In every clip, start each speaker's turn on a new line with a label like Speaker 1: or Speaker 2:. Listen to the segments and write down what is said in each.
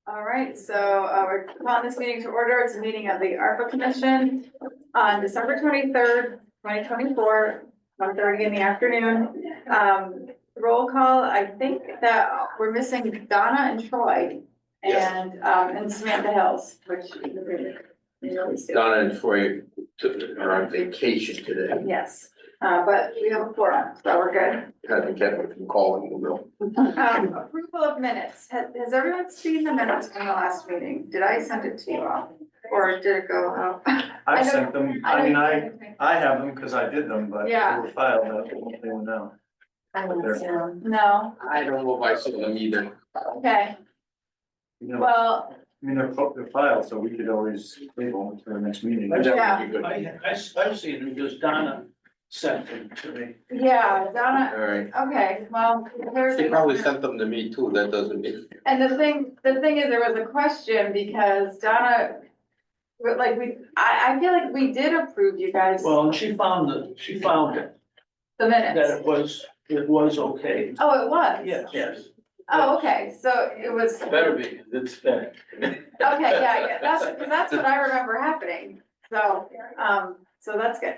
Speaker 1: All right, so we're calling this meeting to order. It's a meeting of the ARPA Commission on December 23rd, 2024, 1:30 in the afternoon. Roll call, I think that we're missing Donna and Troy and Samantha Hills, which we always do.
Speaker 2: Donna and Troy are on vacation today.
Speaker 1: Yes, but we have a quorum, so we're good.
Speaker 2: Had to get them from calling the mill.
Speaker 1: Approval of minutes. Has everyone seen the minutes from the last meeting? Did I send it to you all? Or did it go out?
Speaker 3: I sent them,
Speaker 1: I
Speaker 3: I have them because I did them, but they
Speaker 1: Yeah.
Speaker 3: were filed, I don't know now.
Speaker 1: No,
Speaker 2: I don't know if I saw them either.
Speaker 1: okay,
Speaker 3: You know,
Speaker 1: well,
Speaker 3: I mean, they're filed, so we could always table them to the next meeting.
Speaker 2: That
Speaker 1: Yeah.
Speaker 2: would be good.
Speaker 4: I've seen them because Donna sent them to me.
Speaker 1: yeah, Donna,
Speaker 2: All right.
Speaker 1: okay, well, here's.
Speaker 2: She probably sent them to me too. That doesn't mean.
Speaker 1: And the thing is, there was a question because Donna, like, I feel like we did approve you guys,
Speaker 4: Well, and she found
Speaker 1: the
Speaker 4: that
Speaker 1: minutes.
Speaker 4: it was okay.
Speaker 1: Oh, it was?
Speaker 4: Yes.
Speaker 1: Oh, okay, so it was.
Speaker 4: Better be, it's better.
Speaker 1: Okay, yeah, that's what I remember happening, so that's good.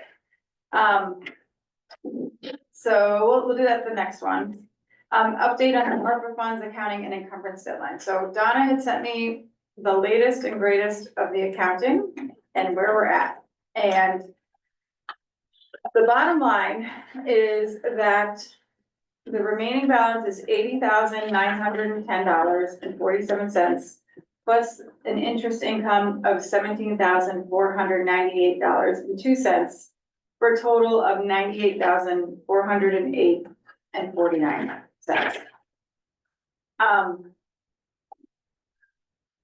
Speaker 1: So we'll do that the next one. Update on the ARPA funds, accounting and encumbrance deadline. So Donna had sent me the latest and greatest of the accounting and where we're at. And the bottom line is that the remaining balance is $80,910.47, plus an interest income of $17,498.02, for a total of $98,408.49.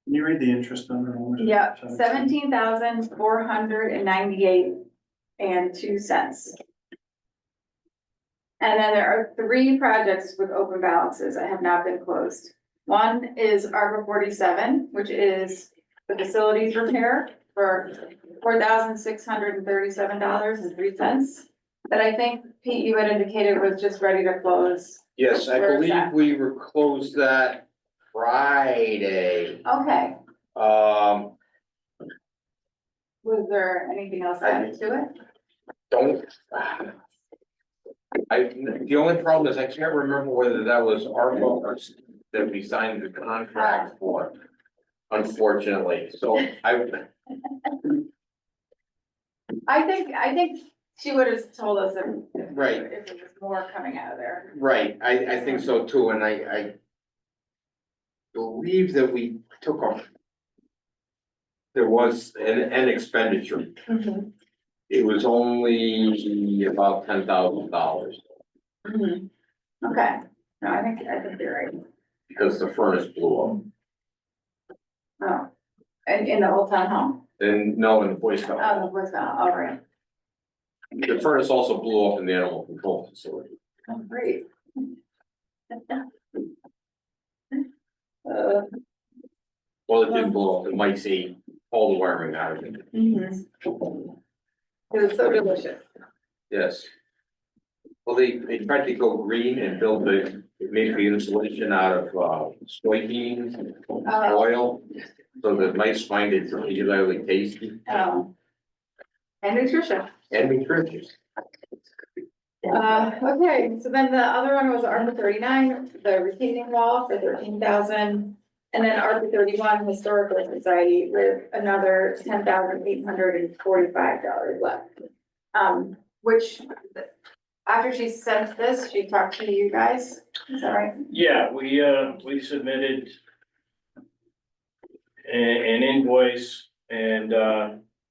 Speaker 3: Can you read the interest on that?
Speaker 1: Yeah, $17,498.02. And then there are 3 projects with open balances that have not been closed. One is ARPA 47, which is the facilities repair for $4,637.03. That I think, Pete, you had indicated was just ready to close.
Speaker 2: Yes, I
Speaker 1: Where is
Speaker 2: believe
Speaker 1: that?
Speaker 2: we were closed that Friday.
Speaker 1: Okay,
Speaker 2: Um,
Speaker 1: was there anything else added to it?
Speaker 2: don't. The only problem is I can't remember whether that was our fault that we signed the contract for. Unfortunately, so
Speaker 1: I think she would have told us if
Speaker 2: Right.
Speaker 1: if there was more coming out of there.
Speaker 2: right, I think so too, and I believe that we took off. There was an expenditure. It was only about $10,000
Speaker 1: Okay, no, I think you're right.
Speaker 2: because the furnace blew up.
Speaker 1: Oh, and in the old town hall?
Speaker 2: And no, in the Boy Scout.
Speaker 1: Oh, the Boy Scout, all right.
Speaker 2: The furnace also blew up in the animal control facility.
Speaker 1: Oh, great.
Speaker 2: Well, it didn't blow up, it might see all the wiring out of it.
Speaker 1: It was so delicious.
Speaker 2: Yes. Well, they tried to go green and build make the insulation out of soybean oil. So that mice find it particularly tasty
Speaker 1: And nutrition.
Speaker 2: and nutritious.
Speaker 1: Okay, so then the other one was ARPA 39, the retaining wall for 13,000. And then ARPA 31, Historical Society, with another $10,845 left. Which, after she sent this, she talked to you guys, is that right?
Speaker 4: Yeah, we submitted an invoice and,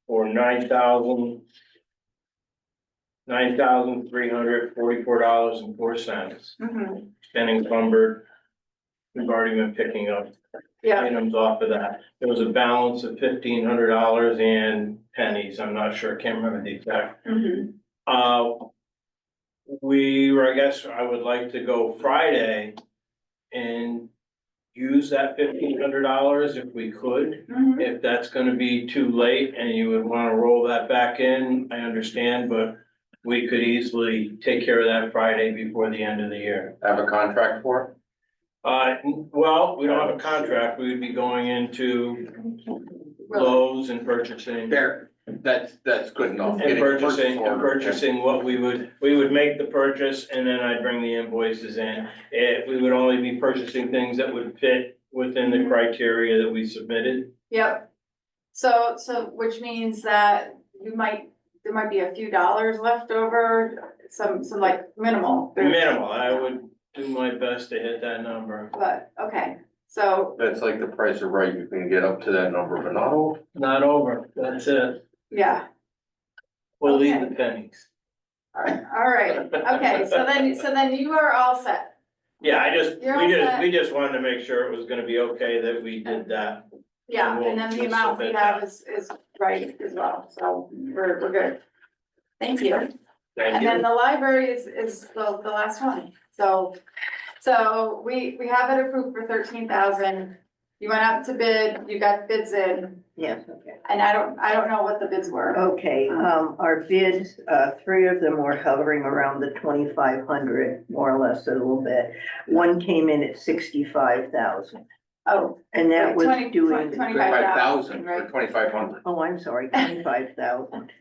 Speaker 4: for $9,344.04.
Speaker 1: Mm-hmm.
Speaker 4: Been encumbered. We've already been picking up
Speaker 1: Yeah,
Speaker 4: items off of that. There was a balance of $1,500 and pennies. I'm not sure, I can't remember the exact.
Speaker 1: mm-hmm.
Speaker 4: I guess I would like to go Friday and use that $1,500 if we could.
Speaker 1: Mm-hmm.
Speaker 4: If that's gonna be too late and you would wanna roll that back in, I understand, but we could easily take care of that Friday before the end of the year.
Speaker 2: Have a contract for
Speaker 4: Well, we don't have a contract, we would be going into Lowe's and purchasing.
Speaker 2: There, that's good enough.
Speaker 4: And
Speaker 2: Getting a purchase
Speaker 4: purchasing, and
Speaker 2: order.
Speaker 4: purchasing what we would make the purchase and then I'd bring the invoices in. We would only be purchasing things that would fit within the criteria that we submitted.
Speaker 1: Yep. So which means that there might be a few dollars left over, some like minimal.
Speaker 4: Minimal, I would do my best to hit that number.
Speaker 1: But, okay, so,
Speaker 2: That's like the price of right, you can get up to that number, but not over.
Speaker 4: Not over, that's it.
Speaker 1: yeah,
Speaker 4: We'll leave
Speaker 1: Okay.
Speaker 4: the pennies.
Speaker 1: all right, okay, so then you are all set.
Speaker 4: Yeah,
Speaker 1: You're all set.
Speaker 4: we just wanted to make sure it was gonna be okay that we did that.
Speaker 1: Yeah,
Speaker 4: We'll
Speaker 1: and then the
Speaker 4: just
Speaker 1: amount we
Speaker 4: submit
Speaker 1: have
Speaker 4: that.
Speaker 1: is right as well, so we're good. Thank you.
Speaker 4: Thank
Speaker 1: And then
Speaker 4: you.
Speaker 1: the library is the last one, so we have it approved for 13,000. You went out to bid, you got bids in,
Speaker 5: Yes, okay.
Speaker 1: and I don't know what the bids were.
Speaker 5: Okay, our bids, three of them were hovering around the 2,500, more or less, a little bit. One came in at 65,000,
Speaker 1: Oh,
Speaker 5: and that
Speaker 1: Right,
Speaker 5: was
Speaker 1: 20
Speaker 5: doing,
Speaker 2: 25,000
Speaker 1: right.
Speaker 2: or 2,500.
Speaker 5: oh, I'm sorry, 25,000.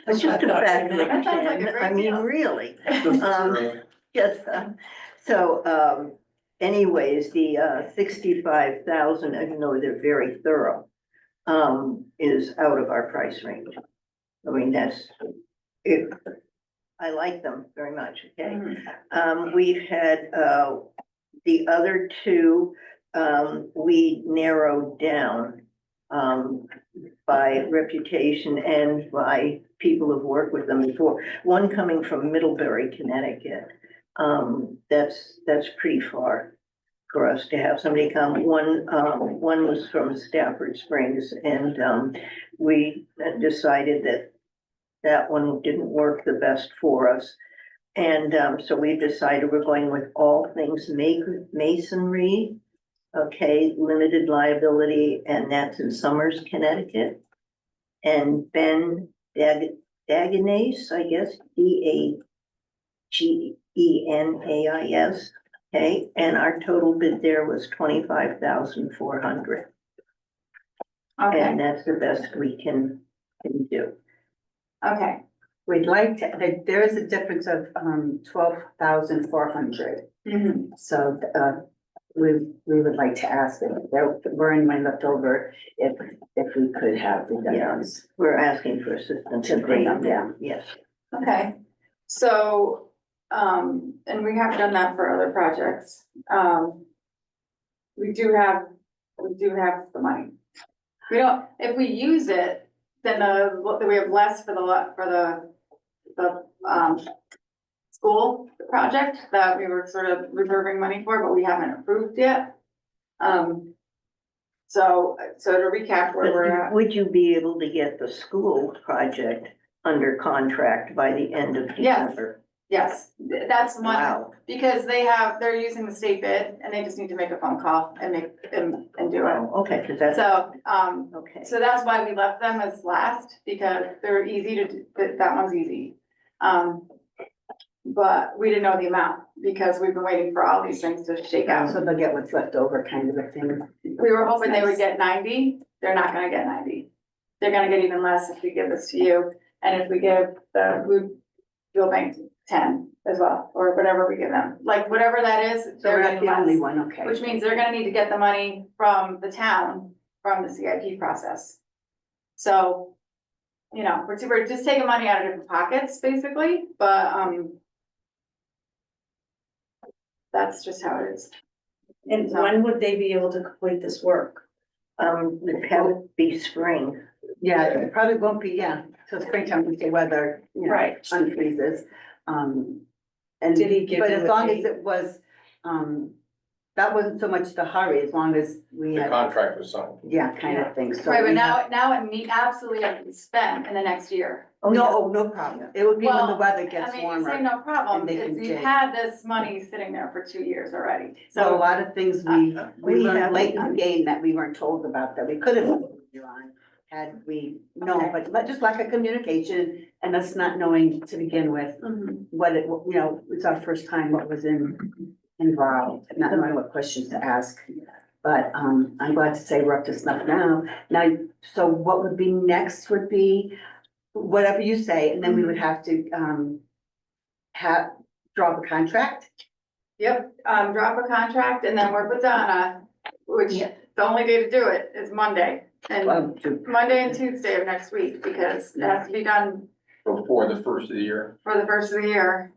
Speaker 5: It's just a factor of
Speaker 1: That sounds like a
Speaker 5: 10,
Speaker 1: great
Speaker 5: I mean,
Speaker 1: deal.
Speaker 5: really. Yes, so, anyways, the 65,000, even though they're very thorough, is out of our price range. I mean, that's, it, I like them very much, okay? We've had, the other two, we narrowed down, by reputation and by people who've worked with them before. One coming from Middlebury, Connecticut. That's pretty far for us to have somebody come. One was from Stafford Springs, and we decided that that one didn't work the best for us. And so we decided we're going with All Things Masonry. Okay, limited liability, and that's in Somers, Connecticut. And Ben Dagenais, I guess, Dageneais, okay, and our total bid there was 25,400,
Speaker 1: Okay,
Speaker 5: and that's the best we can do.
Speaker 1: okay,
Speaker 6: We'd like to, there is a difference of 12,400.
Speaker 1: mhm,
Speaker 6: So we would like to ask if there were any money left over, if we could have the difference.
Speaker 5: We're asking for assistance.
Speaker 6: To bring them
Speaker 5: down. Yes.
Speaker 1: okay. So, and we have done that for other projects. We do have the money. We don't, if we use it, then we have less for the school project that we were sort of reserving money for, but we haven't approved yet. So to recap where we're at.
Speaker 5: Would you be able to get the school project under contract by the end of
Speaker 1: Yes.
Speaker 5: December?
Speaker 1: Yes, that's one,
Speaker 5: Wow.
Speaker 1: because they're using the state bid and they just need to make a phone call and do it.
Speaker 5: Wow, okay, because that's,
Speaker 1: So,
Speaker 5: okay.
Speaker 1: so that's why we left them as last, because they're easy to do, that one's easy. But we didn't know the amount, because we've been waiting for all these things to shake out.
Speaker 6: So they'll get what's left over kind of a thing.
Speaker 1: We were hoping they would get 90, they're not gonna get 90. They're gonna get even less if we give this to you, and if we give the food fuel bank 10 as well, or whatever we give them, like whatever that is,
Speaker 6: So
Speaker 1: they're
Speaker 6: we're not
Speaker 1: getting
Speaker 6: the only
Speaker 1: less.
Speaker 6: one, okay.
Speaker 1: Which means they're gonna need to get the money from the town, from the CIP process. So, you know, we're just taking money out of different pockets, basically, but, that's just how it is.
Speaker 7: And when would they be able to complete this work?
Speaker 5: It'd have to be spring.
Speaker 6: Yeah, it probably won't be, so springtime, if the weather,
Speaker 7: Right.
Speaker 6: unfreezes. And,
Speaker 7: Did he give
Speaker 6: but
Speaker 7: you
Speaker 6: as
Speaker 7: a
Speaker 6: long
Speaker 7: date?
Speaker 6: as it was, that wasn't so much the hurry, as long as we
Speaker 2: The
Speaker 6: had,
Speaker 2: contract was signed.
Speaker 6: kind of thing, so.
Speaker 1: Right, but
Speaker 6: we have-
Speaker 1: now it absolutely has to be spent in the next year.
Speaker 5: Oh, yeah.
Speaker 6: No problem. It would be when the
Speaker 1: Well,
Speaker 6: weather
Speaker 1: I
Speaker 6: gets
Speaker 1: mean, you say
Speaker 6: warmer.
Speaker 1: no problem,
Speaker 6: and they can
Speaker 1: you've
Speaker 6: dig.
Speaker 1: had this money sitting there for 2 years already,
Speaker 6: So a
Speaker 1: so.
Speaker 6: lot of things
Speaker 5: we
Speaker 6: we learned
Speaker 5: have-
Speaker 6: late in the game that we weren't told about, that we could have on, had we known,
Speaker 1: Okay.
Speaker 6: but just lack of communication and us not knowing to begin with
Speaker 1: Mhm.
Speaker 6: what it, it's our first time what was in involved, not knowing what questions to ask. But, I'm glad to say we're up to snuff now. Now, so what would be next would be whatever you say, and then we would have to, draw up a contract.
Speaker 1: Yep, drop a contract and then work with Donna, which
Speaker 5: Yeah.
Speaker 1: the only day to do it is Monday. And
Speaker 6: To
Speaker 1: Monday and Tuesday of next week, because it has to be done
Speaker 2: Before the first of the year.
Speaker 1: for the first of the year.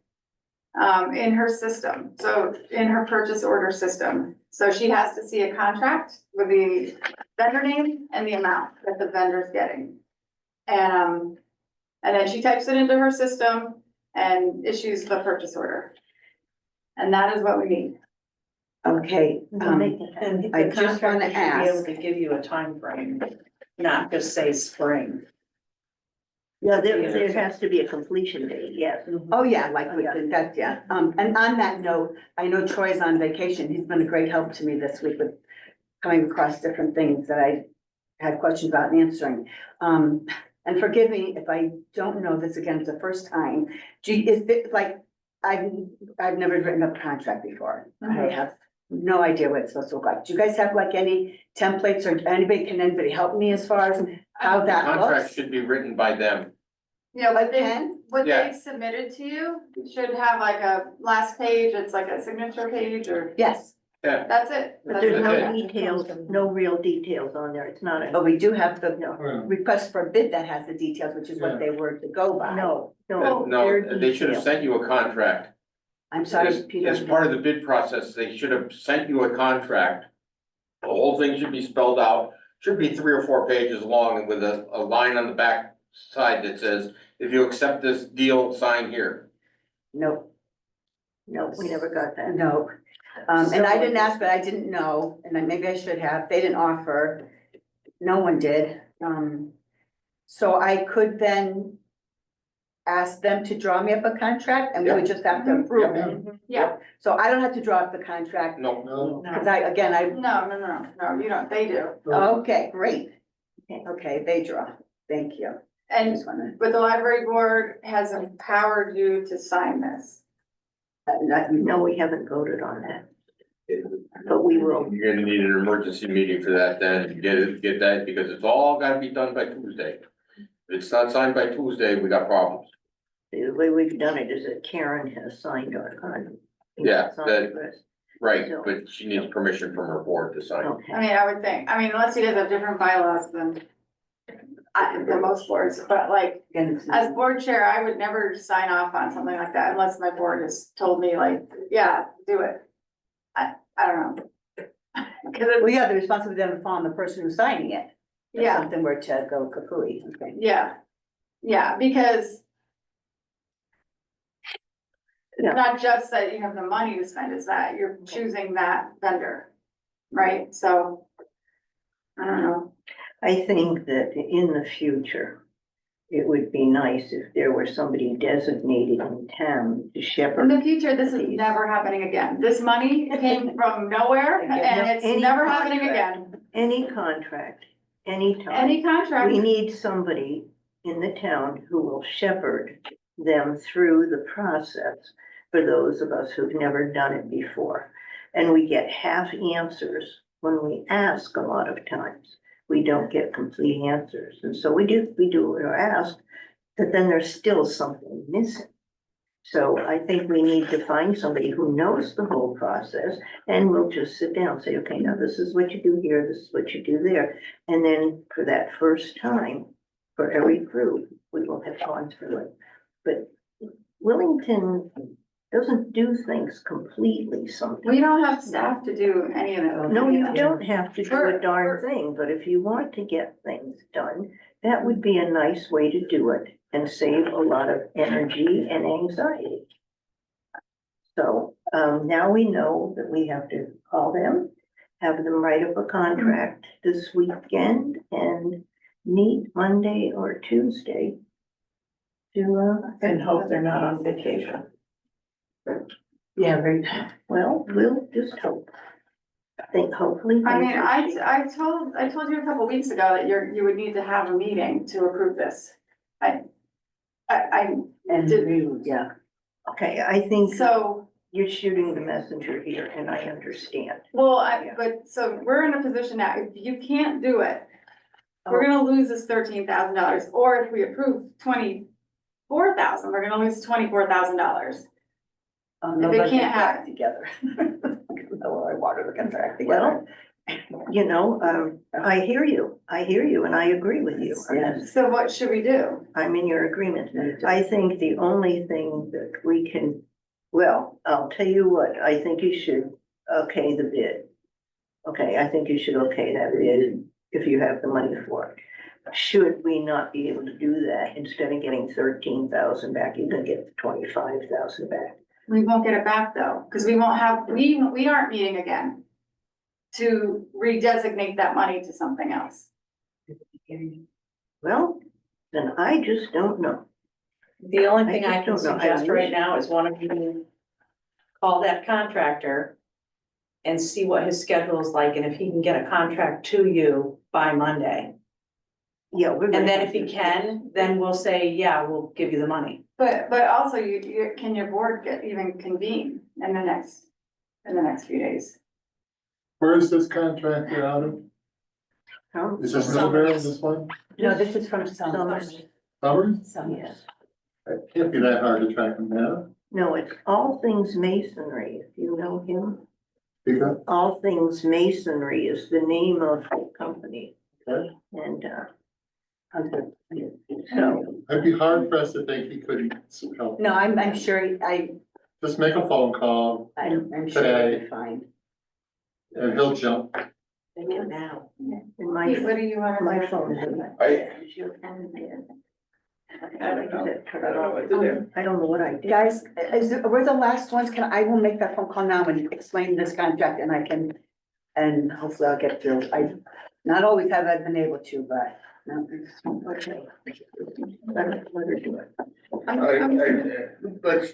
Speaker 1: In her system, so in her purchase order system. So she has to see a contract with the vendor name and the amount that the vendor's getting. And then she types it into her system and issues the purchase order. And that is what we need.
Speaker 6: Okay,
Speaker 7: And
Speaker 6: I
Speaker 7: the
Speaker 6: just wanna
Speaker 7: contractor should be able
Speaker 6: ask-
Speaker 7: to give you a time frame, not just say spring.
Speaker 5: Yeah, there has to be a completion date, yes.
Speaker 6: oh yeah, like with the, that, yeah. And on that note, I know Troy's on vacation. He's been a great help to me this week with coming across different things that I had questions about and answering. And forgive me if I don't know this again, it's the first time. Is it like, I've never written up a contract before. I have no idea what it's supposed to look like. Do you guys have like any templates or anybody help me as far as how
Speaker 2: The
Speaker 6: that
Speaker 2: contract
Speaker 6: looks?
Speaker 2: should be written by them.
Speaker 1: You know,
Speaker 6: Like Ken?
Speaker 1: what
Speaker 2: Yeah.
Speaker 1: they submitted to you should have like a last page, it's like a signature page or,
Speaker 6: Yes,
Speaker 2: Yeah,
Speaker 1: that's it.
Speaker 5: But
Speaker 1: That's
Speaker 5: there's
Speaker 1: it.
Speaker 5: no
Speaker 2: Okay.
Speaker 5: details, no real details on there, it's not
Speaker 6: but
Speaker 5: a,
Speaker 6: we do have the
Speaker 5: no,
Speaker 6: request for bid that has the details, which is what they were to go by.
Speaker 5: no, no.
Speaker 2: no,
Speaker 5: they're
Speaker 2: they should have
Speaker 5: detailed.
Speaker 2: sent you a contract.
Speaker 6: I'm sorry,
Speaker 2: As
Speaker 6: Peter.
Speaker 2: part of the bid process, they should have sent you a contract. The whole thing should be spelled out, should be 3 or 4 pages long and with a line on the back side that says, if you accept this deal, sign here.
Speaker 6: Nope,
Speaker 5: No, we never got that.
Speaker 6: no. And I didn't ask, but I didn't know, and maybe I should have. They didn't offer. No one did. So I could then ask them to draw me up a contract and we would just have to approve it.
Speaker 1: Yeah,
Speaker 6: So I don't have to draw up the contract,
Speaker 2: No,
Speaker 6: because I,
Speaker 1: no, you don't, they do.
Speaker 6: okay, great. Okay, they draw. Thank you. I
Speaker 1: And
Speaker 6: just wanna,
Speaker 1: but the library board has empowered you to sign this.
Speaker 5: No, we haven't voted on that, but we will.
Speaker 2: you're gonna need an emergency meeting for that then, get that, because it's all gotta be done by Tuesday. If it's not signed by Tuesday, we got problems.
Speaker 5: The way we've done it is that Karen has signed our contract.
Speaker 2: Yeah,
Speaker 5: Signed
Speaker 2: that-
Speaker 5: this.
Speaker 2: Right, but she needs permission from her board to sign.
Speaker 5: Okay.
Speaker 1: I mean, I would think, unless you guys have different bylaws than than most boards, but like,
Speaker 6: again, it's
Speaker 1: as board chair, I would never sign off on something like that unless my board has told me like, yeah, do it. I don't know. Cause
Speaker 6: well,
Speaker 1: it,
Speaker 6: yeah, the responsibility then fall on the person who's signing it. If
Speaker 1: yeah,
Speaker 6: something were to go kapooey, okay.
Speaker 1: yeah, because
Speaker 5: Yeah.
Speaker 1: it's not just that you have the money to spend, it's that you're choosing that vendor, right? So, I don't know.
Speaker 5: I think that in the future, it would be nice if there were somebody designated in town to
Speaker 1: In
Speaker 5: shepherd.
Speaker 1: the future, this is never happening again. This money came from nowhere and it's
Speaker 5: Any
Speaker 1: never happening
Speaker 5: contract.
Speaker 1: again.
Speaker 5: Any contract, anytime.
Speaker 1: Any contract,
Speaker 5: We need somebody in the town who will shepherd them through the process for those of us who've never done it before. And we get half answers when we ask a lot of times. We don't get complete answers. And so we do or ask, but then there's still something missing. So I think we need to find somebody who knows the whole process and we'll just sit down and say, okay, now this is what you do here, this is what you do there. And then for that first time, for every group, we will have gone through it. But Wellington doesn't do things completely sometimes.
Speaker 1: we don't have staff to do any of it.
Speaker 5: No, you don't have to do
Speaker 1: Sure,
Speaker 5: a darn
Speaker 1: sure.
Speaker 5: thing, but if you want to get things done, that would be a nice way to do it and save a lot of energy and anxiety. So, now we know that we have to call them, have them write up a contract this weekend and meet Monday or Tuesday to,
Speaker 7: And hope they're not on vacation.
Speaker 5: yeah, very, well, we'll just hope. I think hopefully.
Speaker 1: I mean,
Speaker 5: things will
Speaker 1: I told you a couple weeks ago that you would need to have a meeting to approve this. I
Speaker 6: And
Speaker 1: did,
Speaker 6: we, yeah,
Speaker 5: Okay, I think.
Speaker 1: so,
Speaker 5: you're shooting the messenger here, and I understand.
Speaker 1: Well,
Speaker 5: Yeah.
Speaker 1: but, so we're in a position now, if you can't do it, we're gonna lose this $13,000, or if we approve 24,000, we're gonna lose $24,000.
Speaker 6: No,
Speaker 1: They
Speaker 6: let's
Speaker 1: can't
Speaker 6: get
Speaker 1: have
Speaker 6: back together. No, I wanted to get back together.
Speaker 5: You know, I hear you, and I agree with you.
Speaker 6: Yes.
Speaker 1: So what should we do?
Speaker 5: I'm in your agreement. I think the only thing that we can, well, I'll tell you what, I think you should okay the bid. Okay, I think you should okay that bid if you have the money for it. Should we not be able to do that, instead of getting 13,000 back, you're gonna get 25,000 back.
Speaker 1: We won't get it back though, because we won't have, we aren't meeting again to redesignate that money to something else.
Speaker 5: Well, then I just don't know.
Speaker 7: The only
Speaker 5: I
Speaker 7: thing I
Speaker 5: just
Speaker 7: can
Speaker 5: don't know. I
Speaker 7: suggest right
Speaker 5: wish-
Speaker 7: now is one of you call that contractor and see what his schedule is like, and if he can get a contract to you by Monday.
Speaker 5: Yeah, we're.
Speaker 7: And
Speaker 5: gonna
Speaker 7: then
Speaker 5: have
Speaker 7: if he
Speaker 5: to-
Speaker 7: can, then we'll say, yeah, we'll give you the money.
Speaker 1: But also can your board get even convene in the next few days?
Speaker 8: Where is this contractor out of?
Speaker 5: Huh?
Speaker 8: Is this Middlebury, this one?
Speaker 6: No, this is from
Speaker 5: Summers.
Speaker 8: Summers?
Speaker 5: Yes.
Speaker 8: It can't be that hard to track them down.
Speaker 5: No, it's All Things Masonry, if you know him.
Speaker 8: Speak up.
Speaker 5: All Things Masonry is the name of the company.
Speaker 8: Okay.
Speaker 5: And, so,
Speaker 8: I'd be hard pressed to think he couldn't help.
Speaker 6: No, I'm sure,
Speaker 8: Just make a phone call
Speaker 6: I'm sure it'll be fine.
Speaker 8: and he'll jump.
Speaker 7: They can now.
Speaker 5: and
Speaker 1: Pete, what do you want to
Speaker 5: my
Speaker 1: do?
Speaker 5: phone is in my.
Speaker 2: I-
Speaker 1: I don't know what to do.
Speaker 5: I don't know what I did.
Speaker 6: Guys, we're the last ones, I will make that phone call now and explain this contract and I can, and hopefully I'll get through. Not always have I been able to, but. No.
Speaker 5: Okay. Let her do it.
Speaker 2: let's,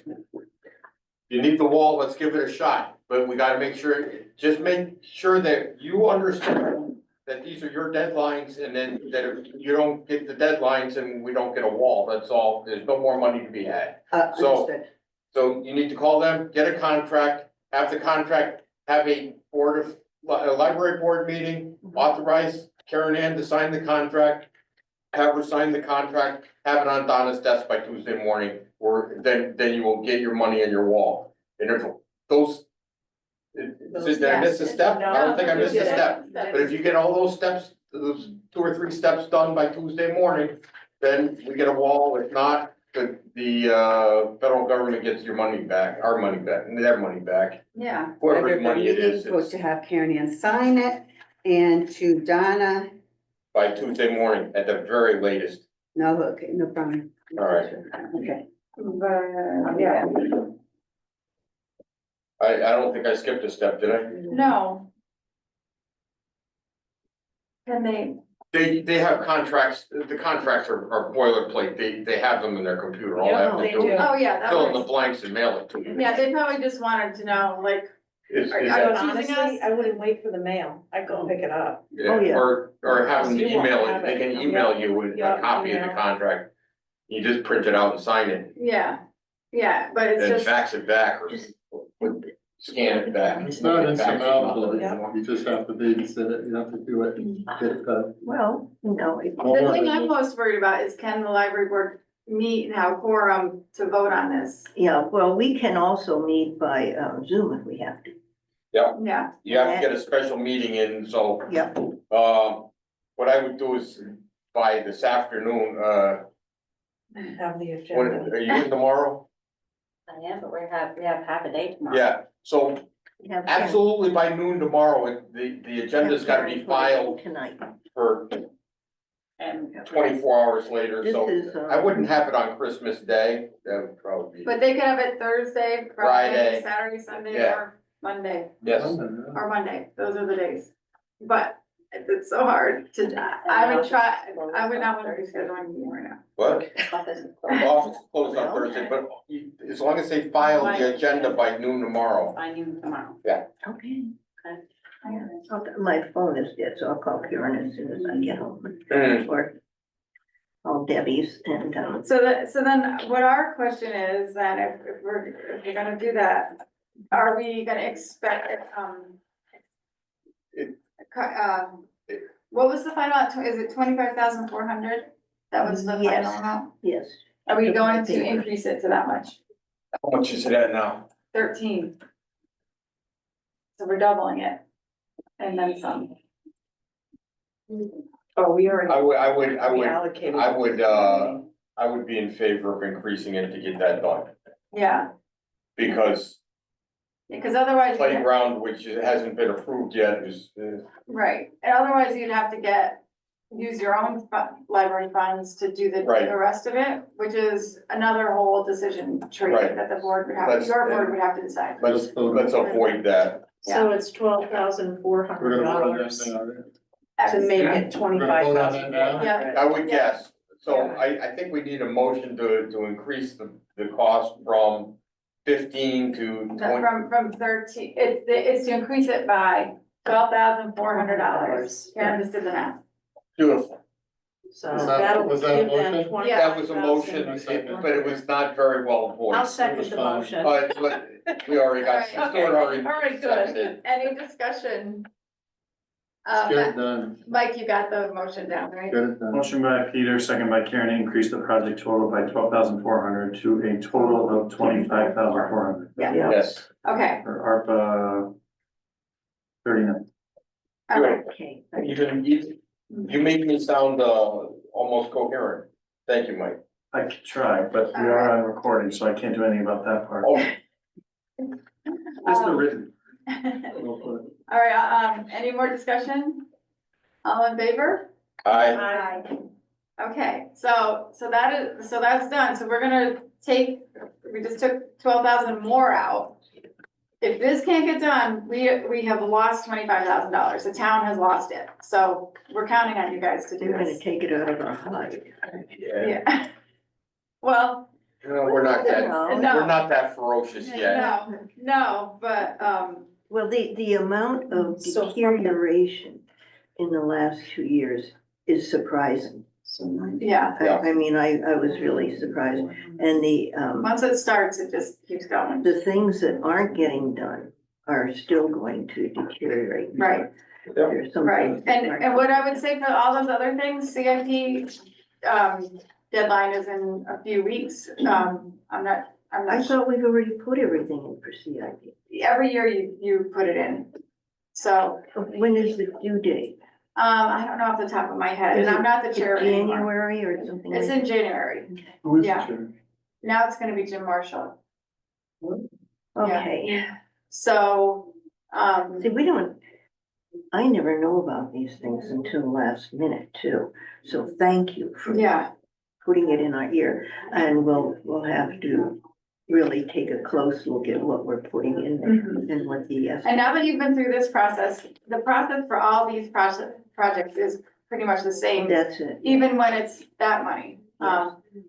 Speaker 2: you need the wall, let's give it a shot, but we gotta make sure, just make sure that you understand that these are your deadlines, and then that if you don't get the deadlines and we don't get a wall, that's all, there's no more money to be had. So-
Speaker 6: Understood.
Speaker 2: So you need to call them, get a contract, have the contract, have a library board meeting, authorize Karen Ann to sign the contract. Have her sign the contract, have it on Donna's desk by Tuesday morning, or then you will get your money in your wall. And if those. Did I miss a step? I don't think I missed a step, but if you get all those steps, those 2 or 3 steps done by Tuesday morning, then we get a wall. If not, the federal government gets your money back, our money back, their money back,
Speaker 1: Yeah,
Speaker 2: whoever's money it is,
Speaker 6: Supposed
Speaker 2: it's
Speaker 6: to have Karen Ann sign it and to Donna,
Speaker 2: by Tuesday morning at the very latest.
Speaker 6: no, okay, no problem.
Speaker 2: All right.
Speaker 6: Okay.
Speaker 1: but, yeah,
Speaker 2: I don't think I skipped a step, did I?
Speaker 1: no. Can
Speaker 2: They have contracts, the contracts are boilerplate, they have them in their computer, all I have to
Speaker 7: Yeah,
Speaker 2: do
Speaker 7: they
Speaker 2: is
Speaker 7: do.
Speaker 1: oh, yeah, that
Speaker 2: fill in the
Speaker 1: works.
Speaker 2: blanks and mail it to you.
Speaker 1: Yeah, they probably just wanted to know, like,
Speaker 2: Is
Speaker 1: Are you-
Speaker 2: that-
Speaker 1: choosing
Speaker 7: Honestly,
Speaker 1: us?
Speaker 7: I wouldn't wait for the mail. I'd go pick it up.
Speaker 5: Oh, yeah.
Speaker 2: Or have them
Speaker 7: You won't
Speaker 2: email
Speaker 7: have
Speaker 2: it, they
Speaker 7: it.
Speaker 2: can email you with a
Speaker 7: Yeah,
Speaker 2: copy of the
Speaker 7: email.
Speaker 2: contract. You just print it out and sign it,
Speaker 1: yeah, but it's
Speaker 2: then
Speaker 1: just,
Speaker 2: fax it back or
Speaker 5: Just-
Speaker 2: scan it back.
Speaker 8: It's not
Speaker 2: Fax it
Speaker 8: insurmountable.
Speaker 2: out.
Speaker 8: You just have to babysit it. You have to do it. Get it done.
Speaker 5: Well, no,
Speaker 1: the thing I'm most worried about is can the library board meet and have a quorum to vote on this?
Speaker 5: yeah, well, we can also meet by Zoom if we have to.
Speaker 1: Yeah,
Speaker 2: You have to get a special meeting in, so,
Speaker 5: Yeah.
Speaker 2: what I would do is by this afternoon,
Speaker 7: Have the
Speaker 2: what,
Speaker 7: agenda.
Speaker 2: are you in tomorrow?
Speaker 9: I am, but we have half a day tomorrow.
Speaker 2: Yeah, so
Speaker 5: We have-
Speaker 2: absolutely by noon tomorrow, the agenda's gotta be filed
Speaker 5: Tonight.
Speaker 2: for
Speaker 9: And
Speaker 2: 24 hours later,
Speaker 5: This
Speaker 2: so
Speaker 5: is,
Speaker 2: I wouldn't have it on Christmas Day, that would probably be.
Speaker 1: but they could have it Thursday,
Speaker 2: Friday.
Speaker 1: Friday, Saturday, Sunday,
Speaker 2: Yeah.
Speaker 1: or Monday,
Speaker 2: Yes,
Speaker 1: or Monday, those are the days. But it's so hard to, I would try, I would not wanna be scheduling a meeting right now.
Speaker 2: what?
Speaker 9: office is
Speaker 2: The
Speaker 9: closed.
Speaker 2: office is closed on Thursday, but as long as they file the agenda by noon tomorrow.
Speaker 9: By noon tomorrow.
Speaker 5: Okay. Okay, my phone is dead, so I'll call Karen as soon as I get home. Or call Debbie's and,
Speaker 1: So then what our question is, that if we're gonna do that, are we gonna expect, what was the final, is it 25,400? That was the final
Speaker 5: Yes.
Speaker 1: amount?
Speaker 5: Yes.
Speaker 1: Are we going to increase it to that much?
Speaker 4: How much is it at now?
Speaker 1: 13. So we're doubling it. And then some.
Speaker 7: Oh, we already reallocated.
Speaker 3: I would be in favor of increasing it to get that done,
Speaker 1: Yeah,
Speaker 3: because
Speaker 1: because otherwise,
Speaker 3: playground, which hasn't been approved yet, is,
Speaker 1: right, and otherwise you'd have to use your own library funds to do the
Speaker 3: Right.
Speaker 1: rest of it, which is another whole decision tree
Speaker 3: Right.
Speaker 1: that the board would have,
Speaker 3: Let's-
Speaker 1: your board would have to decide.
Speaker 3: let's avoid that.
Speaker 7: So it's $12,400
Speaker 8: We're gonna vote on that now.
Speaker 7: to make it
Speaker 8: We're gonna
Speaker 7: twenty-five
Speaker 8: vote on
Speaker 7: thousand.
Speaker 8: that now?
Speaker 1: Yeah.
Speaker 3: I would
Speaker 1: Yeah.
Speaker 3: guess, so I think we need a motion to increase the cost from 15 to 20.
Speaker 1: From 13, it's to increase it by $12,400. Karen just did the math.
Speaker 3: Beautiful.
Speaker 7: So
Speaker 8: Was that-
Speaker 7: that'll
Speaker 8: was that a
Speaker 7: give them
Speaker 8: motion?
Speaker 7: $25,000.
Speaker 3: That was a motion, but it was not very well
Speaker 7: I'll
Speaker 3: voiced.
Speaker 7: second the motion.
Speaker 3: But we already got,
Speaker 1: Okay.
Speaker 3: Stuart already
Speaker 1: All right,
Speaker 3: seconded.
Speaker 1: good. Any discussion?
Speaker 8: Let's get it done,
Speaker 1: Mike, you got the motion down, right?
Speaker 8: get it done.
Speaker 3: Motion by Peter, second by Karen, to increase the project total by 12,400 to a total of 25,400
Speaker 1: Yeah,
Speaker 3: Yes,
Speaker 1: okay.
Speaker 3: for ARPA 39.
Speaker 1: All right.
Speaker 5: Okay.
Speaker 3: You make me sound almost coherent. Thank you, Mike. I could try, but we are on recording, so I can't do anything about that part. That's the written.
Speaker 1: All right, any more discussion? All in favor?
Speaker 3: Aye.
Speaker 1: Okay, so that's done, so we're gonna we just took 12,000 more out. If this can't get done, we have lost $25,000, the town has lost it, so we're counting on you guys to do
Speaker 5: They're gonna
Speaker 1: this.
Speaker 5: take it out of our hide.
Speaker 1: Yeah. Well,
Speaker 3: No, we're not that,
Speaker 5: No.
Speaker 3: we're not that ferocious yet.
Speaker 1: no, but,
Speaker 5: Well, the amount of
Speaker 7: So-
Speaker 5: deterioration in the last 2 years is surprising.
Speaker 1: yeah,
Speaker 5: I mean, I was really surprised. And
Speaker 1: once it starts, it just keeps going.
Speaker 5: the things that aren't getting done are still going to deteriorate.
Speaker 1: Right.
Speaker 5: There's some
Speaker 1: Right,
Speaker 5: things that aren't-
Speaker 1: and what I would say for all those other things, CIP, deadline is in a few weeks. I'm not
Speaker 5: I thought we've already put everything in for CIP.
Speaker 1: every year you put it in. So,
Speaker 5: When is the due date?
Speaker 1: I don't know off the top of my head, and
Speaker 5: Is
Speaker 1: I'm
Speaker 5: it
Speaker 1: not the chair anymore.
Speaker 5: January or something?
Speaker 1: It's
Speaker 5: like
Speaker 1: in January.
Speaker 8: Who is the
Speaker 1: Yeah.
Speaker 8: chair?
Speaker 1: Now it's gonna be Jim Marshall.
Speaker 5: that? Okay.
Speaker 1: So,
Speaker 5: See, I never know about these things until last minute too. So thank you for
Speaker 1: yeah,
Speaker 5: putting it in our ear. And we'll have to really take a close look at what we're putting in there
Speaker 1: Mhm.
Speaker 5: and what the,
Speaker 1: and now that you've been through this process, the process for all these projects is pretty much the same,
Speaker 5: that's it.
Speaker 1: even when it's that money.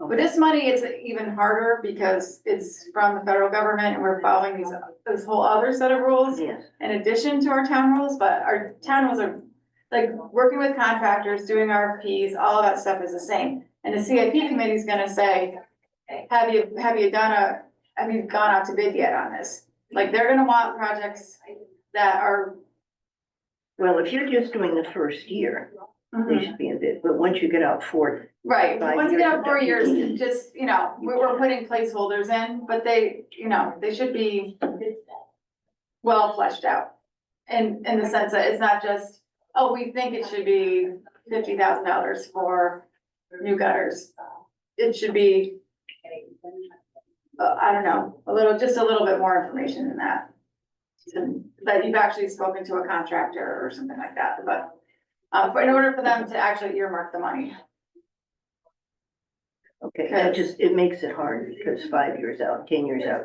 Speaker 1: With this money, it's even harder because it's from the federal government and we're following this whole other set of rules
Speaker 5: Yes,
Speaker 1: in addition to our town rules, but our town rules are like working with contractors, doing RFPs, all of that stuff is the same. And the CIP committee is gonna say, have you gone out to bid yet on this? Like, they're gonna want projects that are.
Speaker 5: well, if you're just doing the first year, they should be in bid, but once you get out for,
Speaker 1: Right,
Speaker 5: 5
Speaker 1: once you
Speaker 5: years
Speaker 1: get
Speaker 5: of
Speaker 1: 4 years,
Speaker 5: WD.
Speaker 1: just, we're putting placeholders in, but they should be well fleshed out. In the sense that it's not just, oh, we think it should be $50,000 for new gutters. It should be, I don't know, just a little bit more information than that. That you've actually spoken to a contractor or something like that, but, in order for them to actually earmark the money.
Speaker 5: okay, it makes it hard because 5 years out, 10 years out,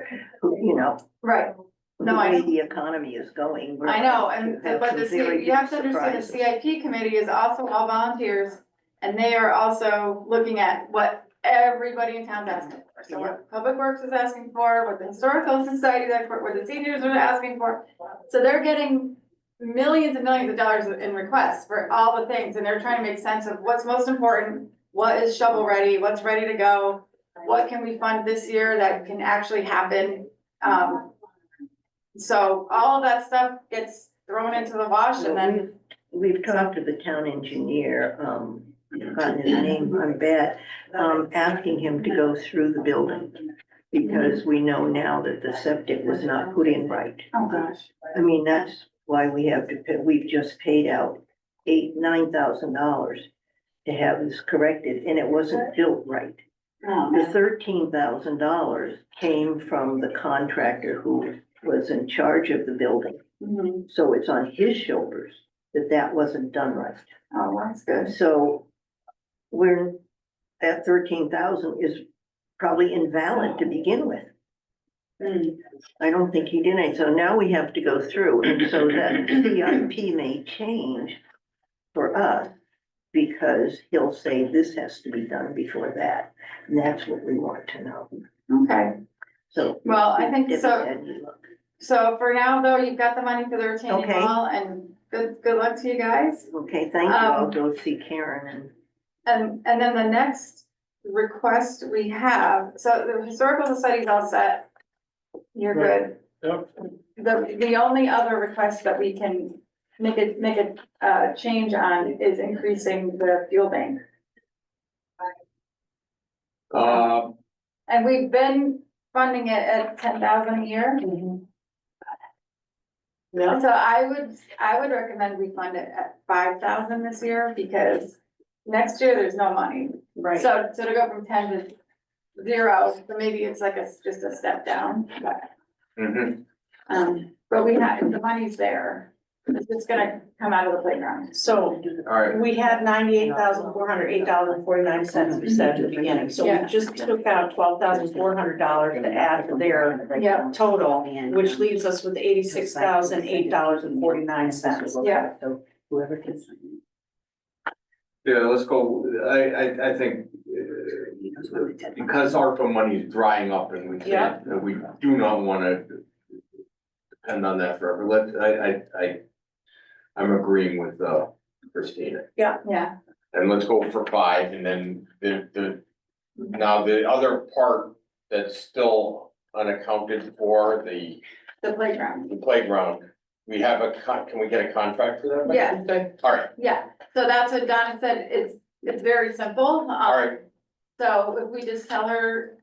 Speaker 1: Right.
Speaker 5: the
Speaker 1: No, I
Speaker 5: way
Speaker 1: know.
Speaker 5: the economy is going. we're
Speaker 1: I know,
Speaker 5: going to have
Speaker 1: but
Speaker 5: some
Speaker 1: the,
Speaker 5: very
Speaker 1: you have to
Speaker 5: big
Speaker 1: understand, the
Speaker 5: surprises.
Speaker 1: CIP committee is also all volunteers. And they are also looking at what everybody in town's asking for. So what Public Works is asking for, what the Historical Society is asking for, what the seniors are asking for. So they're getting millions and millions of dollars in requests for all the things. And they're trying to make sense of what's most important, what is shovel ready, what's ready to go, what can we fund this year that can actually happen. So all of that stuff gets thrown into the wash and then,
Speaker 5: We've talked to the town engineer, I've gotten his name, I'm bad, asking him to go through the building. Because we know now that the septic was not put in right.
Speaker 1: oh gosh.
Speaker 5: I mean, that's why we have to pay, we've just paid out $9,000 to have this corrected, and it wasn't built right. The $13,000 came from the contractor who was in charge of the building.
Speaker 1: Mhm.
Speaker 5: So it's on his shoulders that wasn't done right.
Speaker 1: Oh, that's good.
Speaker 5: So we're, that 13,000 is probably invalid to begin with. I don't think he did it, so now we have to go through, and so that CIP may change for us, because he'll say this has to be done before that, and that's what we want to know,
Speaker 1: Okay,
Speaker 5: so.
Speaker 1: well, I think
Speaker 5: Debbie
Speaker 1: so.
Speaker 5: had you look.
Speaker 1: So for now, though, you've got the money for the retaining
Speaker 5: Okay.
Speaker 1: wall and good luck to you guys.
Speaker 5: Okay, thank you, I'll go see Karen
Speaker 1: And then the next request we have, so the historical society's all set. You're good.
Speaker 4: Yep.
Speaker 1: The only other request that we can make a change on is increasing the fuel bank. And we've been funding it at 10,000 a year.
Speaker 7: Yeah.
Speaker 1: So I would recommend we fund it at 5,000 this year, because next year there's no money.
Speaker 7: Right.
Speaker 1: So to go from 10 to 0, so maybe it's like just a step down, but we have, the money's there. It's just gonna come out of the playground.
Speaker 7: So
Speaker 2: Alright,
Speaker 7: we had $98,408.49, we said at the beginning, so
Speaker 1: Yeah.
Speaker 7: we just took out $12,400 to add to their
Speaker 1: Yeah.
Speaker 7: total, which leaves us with $86,008.49.
Speaker 1: Yeah.
Speaker 6: So whoever can.
Speaker 2: yeah, let's go, I think, because ARPA money is drying up and we can't, we do not wanna depend on that forever, I'm agreeing with, Christina.
Speaker 1: Yeah,
Speaker 2: And let's go for 5, and then now the other part that's still unaccounted for, the
Speaker 1: the playground.
Speaker 2: we have can we get a contract for that?
Speaker 1: Yeah.
Speaker 2: Alright,
Speaker 1: Yeah, so that's what Donna said, it's very simple.
Speaker 2: alright,
Speaker 1: So if we just tell her,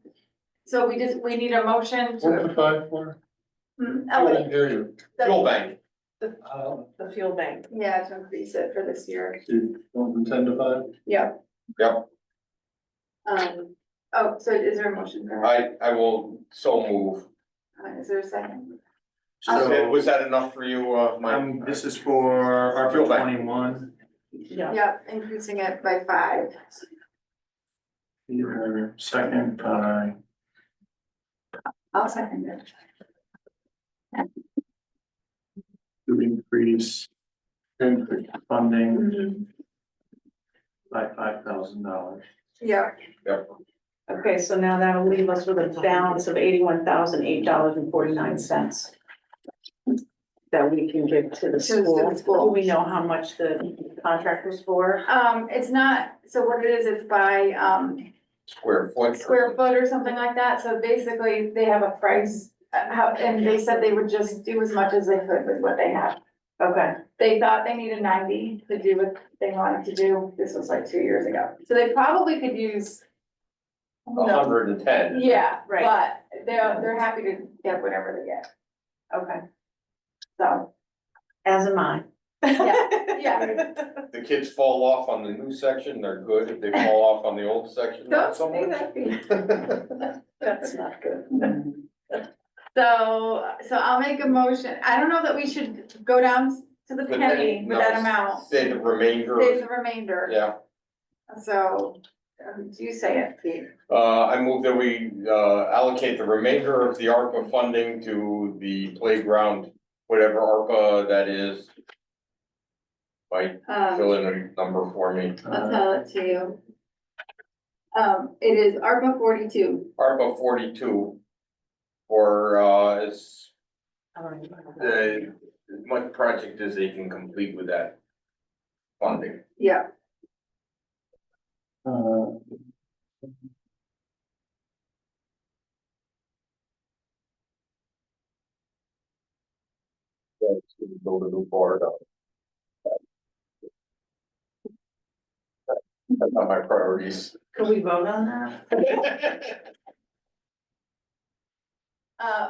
Speaker 1: so we need a motion
Speaker 8: What
Speaker 1: to.
Speaker 8: the 5 for?
Speaker 1: Oh,
Speaker 8: I
Speaker 1: wait,
Speaker 8: didn't hear you.
Speaker 2: fuel bank,
Speaker 7: The fuel bank.
Speaker 1: yeah, to increase it for this year.
Speaker 8: Going from 10 to 5?
Speaker 1: Yep.
Speaker 2: yep,
Speaker 1: Oh, so is there a motion for that?
Speaker 2: I will so move.
Speaker 1: Is there a second?
Speaker 2: Was that enough for you, Mike?
Speaker 3: This is for
Speaker 2: Fuel
Speaker 3: ARPA
Speaker 2: bank.
Speaker 3: 21.
Speaker 7: Yeah.
Speaker 1: Yep, increasing it by 5.
Speaker 3: Your second by
Speaker 1: I'll second it.
Speaker 3: to increase funding by $5,000.
Speaker 1: Yeah,
Speaker 7: Okay, so now that'll leave us with a balance of $81,008.49. That we can give to the
Speaker 1: the
Speaker 7: school.
Speaker 1: school.
Speaker 7: Do we know how much the contract was for?
Speaker 1: it's not, so what it is, it's by,
Speaker 2: Square foot.
Speaker 1: square foot or something like that, so basically they have a price. And they said they would just do as much as they could with what they have.
Speaker 7: Okay,
Speaker 1: They thought they needed 90 to do what they wanted to do, this was like 2 years ago, so they probably could use.
Speaker 2: 110.
Speaker 1: Yeah,
Speaker 7: Right.
Speaker 1: but they're happy to get whatever they get,
Speaker 7: okay,
Speaker 1: so,
Speaker 7: as am I.
Speaker 1: yeah.
Speaker 2: The kids fall off on the new section, they're good, if they fall off on the old section,
Speaker 1: Don't
Speaker 2: not so
Speaker 1: say
Speaker 2: much.
Speaker 1: that.
Speaker 7: That's not good.
Speaker 1: So I'll make a motion, I don't know that we should go down to the penny with that
Speaker 2: No,
Speaker 1: amount.
Speaker 2: Say the remainder,
Speaker 1: Save the remainder,
Speaker 2: yeah,
Speaker 1: so, do you say it, Pete?
Speaker 2: I move that we, allocate the remainder of the ARPA funding to the playground, whatever ARPA that is. Mike, fill in a number for me,
Speaker 1: I'll tell it to you. It is ARPA 42.
Speaker 2: ARPA 42. For, as much project as they can complete with that funding.
Speaker 1: Yeah,
Speaker 3: Build a new board. That's not my priorities.
Speaker 7: Could we vote on that?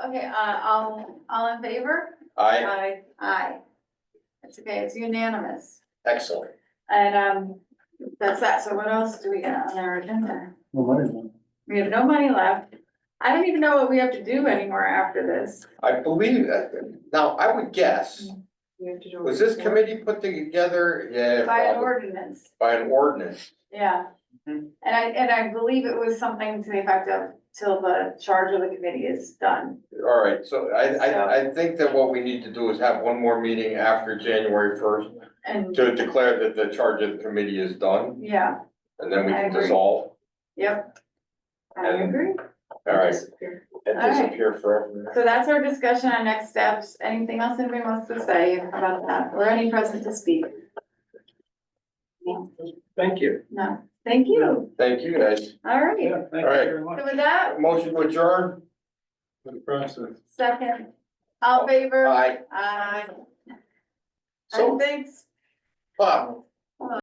Speaker 1: Okay, all in favor?
Speaker 3: I,
Speaker 1: Aye. It's okay, it's unanimous.
Speaker 3: excellent.
Speaker 1: And, that's that. So what else do we got on our agenda?
Speaker 8: No money.
Speaker 1: We have no money left. I don't even know what we have to do anymore after this.
Speaker 3: I believe, now, I would guess,
Speaker 1: We have to do a
Speaker 3: was this
Speaker 1: report.
Speaker 3: committee put together? Yeah.
Speaker 1: By an
Speaker 3: probably.
Speaker 1: ordinance,
Speaker 3: By an ordinance.
Speaker 1: yeah.
Speaker 3: Mhm.
Speaker 1: And I believe it was something to the effect of till the charge of the committee is done.
Speaker 3: All right, so I think that what we need to do is have one more meeting after January first
Speaker 1: And,
Speaker 3: to declare that the charge of the committee is done,
Speaker 1: yeah,
Speaker 3: and then we
Speaker 1: I
Speaker 3: can
Speaker 1: agree.
Speaker 3: dissolve
Speaker 1: yep. I
Speaker 3: And-
Speaker 1: agree.
Speaker 3: All right. and
Speaker 1: All right.
Speaker 3: disappear forever.
Speaker 1: So that's our discussion on next steps. Anything else anybody wants to say about that, or any present to speak?
Speaker 4: Thank you.
Speaker 1: No, thank you.
Speaker 3: Thank you, guys.
Speaker 1: All right,
Speaker 8: Yeah, thank you
Speaker 3: All right.
Speaker 8: very much
Speaker 1: so with that,
Speaker 3: Motion to adjourn?
Speaker 8: for the process.
Speaker 1: second, all in favor?
Speaker 3: Aye.
Speaker 1: Aye.
Speaker 3: So,
Speaker 1: Thanks.
Speaker 3: Bob,